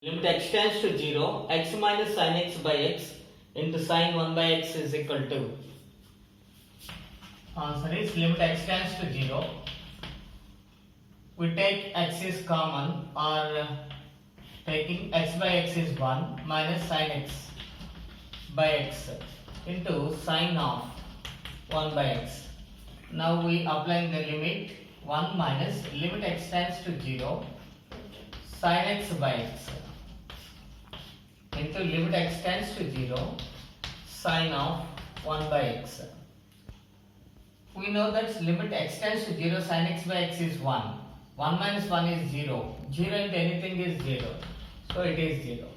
Limit x tends to 0, x minus sin x by x into sin 1 by x is equal to. Answer is limit x tends to 0. We take x is common, or taking x by x is 1 minus sin x by x into sin of 1 by x. Now we applying the limit 1 minus limit x tends to 0 sin x by x into limit x tends to 0 sin of 1 by x. We know that limit x tends to 0 sin x by x is 1. 1 minus 1 is 0. 0 into anything is 0. So it is 0.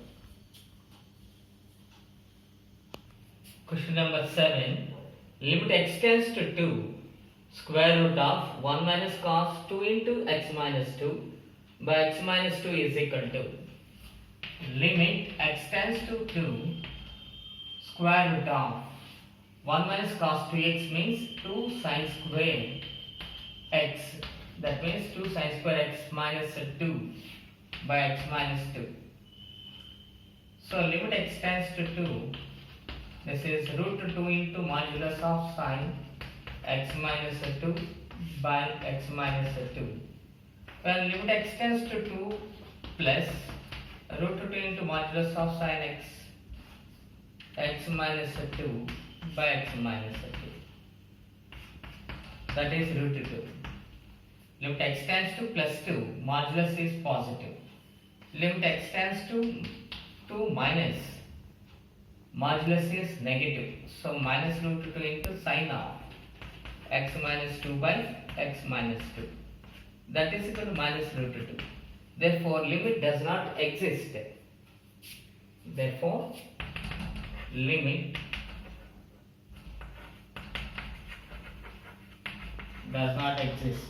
Question number 7. Limit x tends to 2 square root of 1 minus cos 2 into x minus 2 by x minus 2 is equal to. Limit x tends to 2 square root of 1 minus cos 2x means 2 sin square x, that means 2 sin square x minus 2 by x minus 2. So limit x tends to 2, this is root 2 into modulus of sin x minus 2 by x minus 2. When limit x tends to 2 plus root 2 into modulus of sin x minus 2 by x minus 2, that is root 2. Limit x tends to plus 2, modulus is positive. Limit x tends to 2 minus, modulus is negative. So minus root 2 into sin of x minus 2 by x minus 2, that is equal to minus root 2. Therefore limit does not exist. Therefore limit does not exist.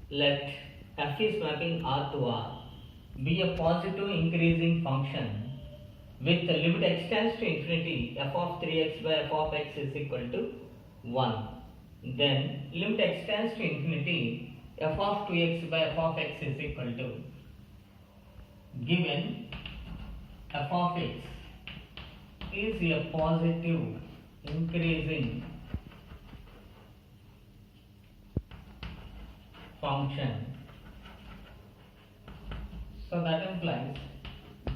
Let f is mapping R to R be a positive increasing function with the limit x tends to infinity f of 3x by f of x is equal to 1. Then limit x tends to infinity f of 2x by f of x is equal to, given f of x is a positive increasing function, so that implies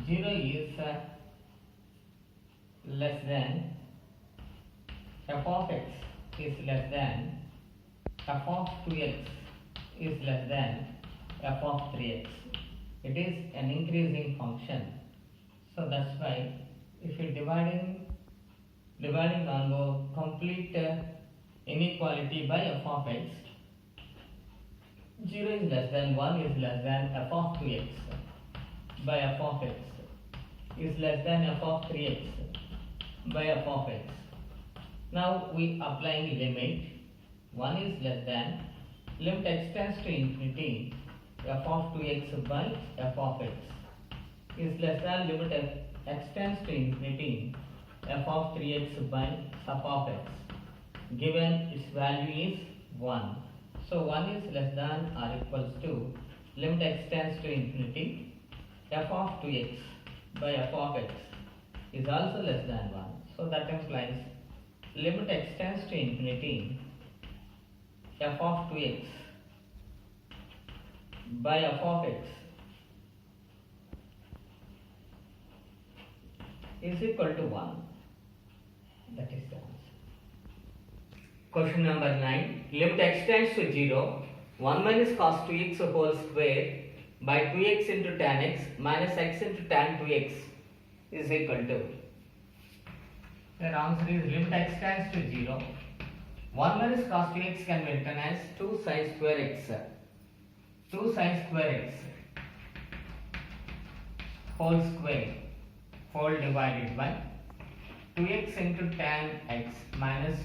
0 is less than f of x is less than f of 2x is less than f of 3x. It is an increasing function. So that's why if you dividing on the complete inequality by f of x, 0 is less than 1 is less than f of 2x by f of x is less than f of 3x by f of x. Now we applying limit 1 is less than limit x tends to infinity f of 2x by f of x is less than limit x tends to infinity f of 3x by f of x, given its value is 1. So 1 is less than or equals to limit x tends to infinity f of 2x by f of x is also less than 1. So that implies limit x tends to infinity f of 2x by f of x is equal to 1. That is the answer. Question number 9. Limit x tends to 0, 1 minus cos 2x whole square by 2x into tan x minus x into tan 2x is equal to. The answer is limit x tends to 0. 1 minus cos 2x can be written as 2 sin square x. 2 sin square x whole square whole divided by 2x into tan x minus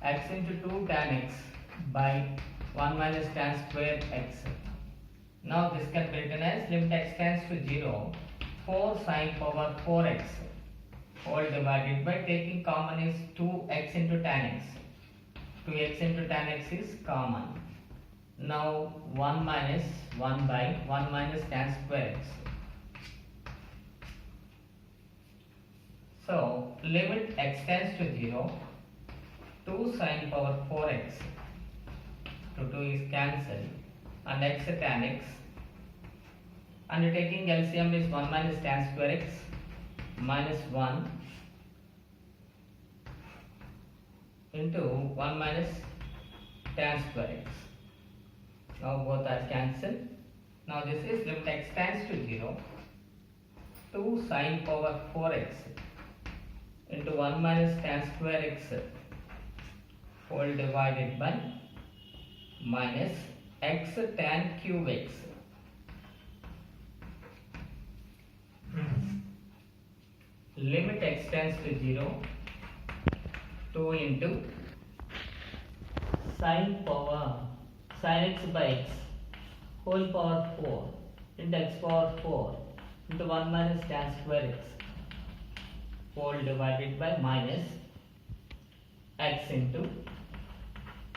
x into 2 tan x by 1 minus tan square x. Now this can be written as limit x tends to 0, 4 sin power 4x whole divided by taking common is 2x into tan x 2x into tan x is common. Now 1 minus 1 by 1 minus tan square x. So limit x tends to 0, 2 sin power 4x to 2 is cancelled and x tan x, and taking LCM is 1 minus tan square x minus 1 into 1 minus tan square x. Now both are cancelled. Now this is limit x tends to 0, 2 sin power 4x into 1 minus tan square x whole divided by minus x tan cube x. Limit x tends to 0, 2 into sin x by x whole power 4 into x power 4 into 1 minus tan square x whole divided by minus x into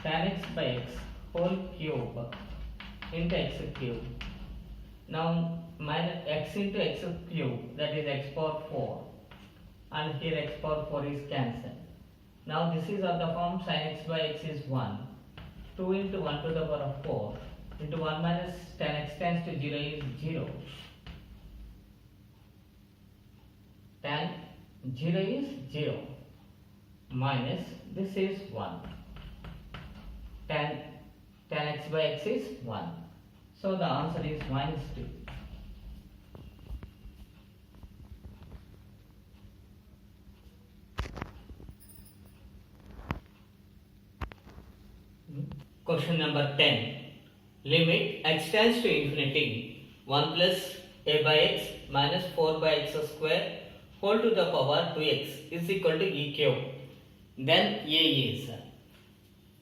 tan x by x whole cube into x cube. Now minus x into x cube, that is x power 4, and here x power 4 is cancelled. Now this is of the form sin x by x is 1, 2 into 1 to the power of 4 into 1 minus tan x tends to 0 is 0. Tan 0 is 0 minus this is 1. Tan x by x is 1. So the answer is minus 2. Question number 10. Limit x tends to infinity 1 plus a by x minus 4 by x square whole to the power 2x is equal to e cube. Then a is,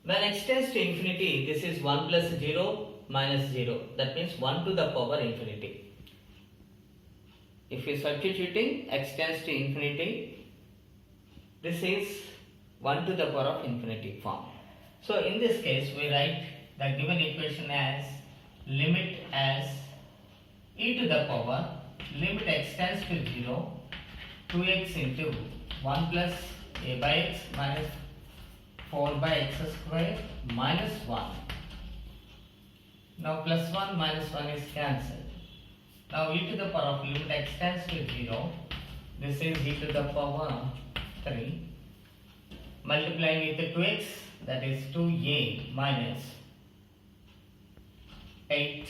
when x tends to infinity, this is 1 plus 0 minus 0, that means 1 to the power infinity. If you substituting x tends to infinity, this is 1 to the power of infinity form. So in this case we write the given equation as limit as e to the power limit x tends to 0, 2x into 1 plus a by x minus 4 by x square minus 1. Now plus 1 minus 1 is cancelled. Now e to the power of limit x tends to 0, this is e to the power 3, multiplying with 2x, that is 2a minus 8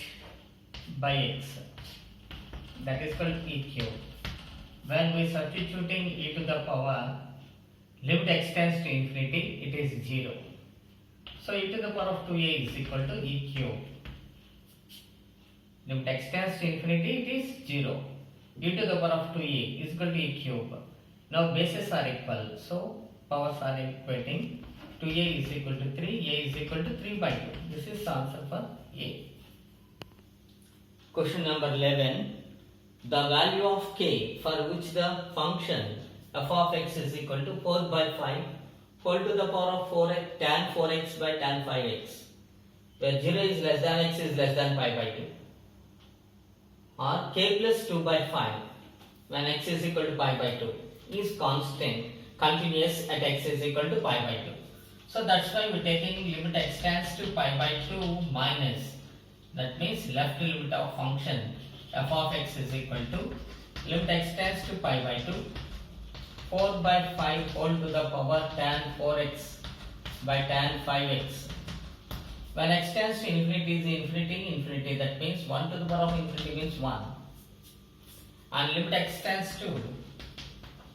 by x, that is called e cube. When we substituting e to the power limit x tends to infinity, it is 0. So e to the power of 2a is equal to e cube. Limit x tends to infinity, it is 0. E to the power of 2a is equal to e cube. Now bases are equal, so powers are equating. 2a is equal to 3, a is equal to 3 by 2. This is the answer for a. Question number 11. The value of k for which the function f of x is equal to 4 by 5 whole to the power of 4x tan 4x by tan 5x, where 0 is less than x is less than pi by 2, or k plus 2 by 5 when x is equal to pi by 2 is constant continuous at x is equal to pi by 2. So that's why we are taking limit x tends to pi by 2 minus, that means left limit of function f of x is equal to limit x tends to pi by 2 4 by 5 whole to the power tan 4x by tan 5x. When x tends to infinity is infinity, that means 1 to the power of infinity means 1. And limit x tends to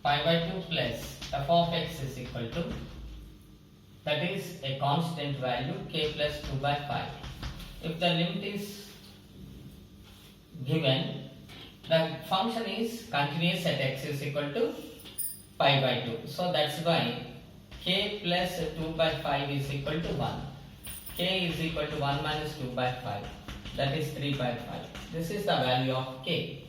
pi by 2 plus f of x is equal to, that is a constant value k plus 2 by 5. If the limit is given, the function is continuous at x is equal to pi by 2. So that's why k plus 2 by 5 is equal to 1. K is equal to 1 minus 2 by 5, that is 3 by 5. This is the value of k.